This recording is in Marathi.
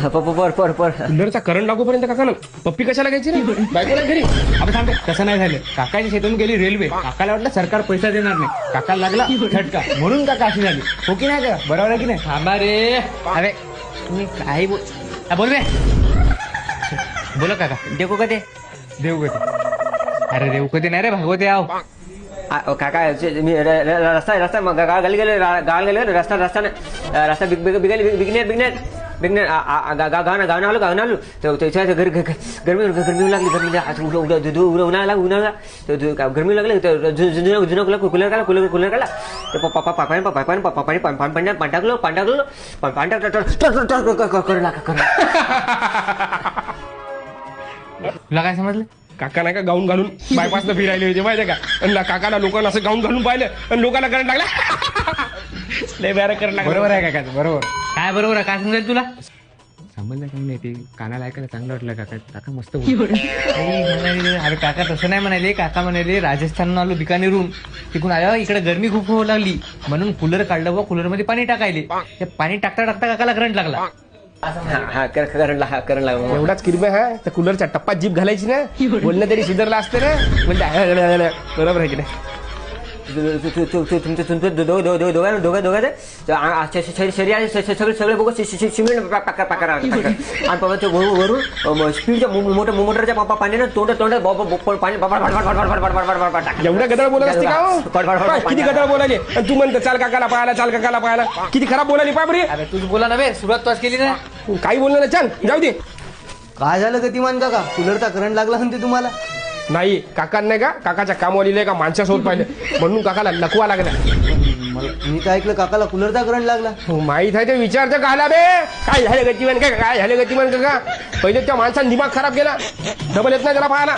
कूलरचा करंट लागूपर्यंत काका पप्पी कशाला घ्यायची रे बायकोला घरी. आपण सांगतो तसं नाही झालं. काकाच्या शेतातून गेली रेल्वे. काकाला वाटलं सरकार पैसा देणार नाही. काकाला लागला झटका म्हणून काका अशी झाली. हो की नाही का? बरोबर आहे की नाही? थांबा रे. अरे तुम्ही काही बोल रे. बोला काका. देखो कधी देवगती. अरे देवगती नाही रे भागवते आव. काका मी रस्ता गाळ गेले रस्ता बिगनेट गावना आलो त्याच्या गरमी उन्हाळा गरमी लागले जुना कूलर काढला पाणी टाकलो तुला काय समजलं? काका नाही का गाऊन घालून बायपासनं फिरायले होते माहिती का. आणि काकाला लोकांना असं गाऊन घालून पाहिलं आणि लोकांना करंट लागला. लय बॅरा करंट लागला. बरोबर आहे काका. बरोबर काय बरोबर आहे. काय समजेल तुला? समजलं का नाही ते कानाला ऐकायला चांगलं वाटलं. काका मस्त अरे काका तसं नाही म्हणाले. काका म्हणाले राजस्थानून आलो बिकानेरून. तिकडून आल्या इकडे गरमी खूप होऊ लागली म्हणून कूलर काढलं व कूलर मध्ये पाणी टाकायले. ते पाणी टाकता काकाला करंट लागला. करंट लागला. एवढाच किरम्या हा त्या कूलरच्या टप्पात जीभ घालायची ना. बोलणं तरी सुधारलं असतं ना. म्हणजे बरोबर आहे की नाही. तुमचं दोघं सगळे बघ सिमेंट वरून स्पीडच्या मोटरच्या पाण्यानं तोंड पाणी एवढ्या गदळ बोलत असते का? किती गदळ बोलायले. आणि तू म्हणतो चाल काकाला पाहायला किती खराब बोलायली पाय बरी. अरे तुझ बोला ना. सुरुवात तोच केली ना. काही बोललं ना. चल जाऊ दे. काय झालं गतिमान काका? कूलरचा करंट लागला म्हणते तुम्हाला? नाही काका नाही का काकाच्या कामवालीला का माणसासोबत पाहिलं म्हणून काकाला लकवा लागला. मी काय ऐकलं काकाला कूलरचा करंट लागला. माहित आहे ते विचारतं काला बे. काय झालं गतिमान काय झालं गतिमान काका. पहिले त्या माणसाने दिमाग खराब केला. डबल येत नाही त्याला पाहायला.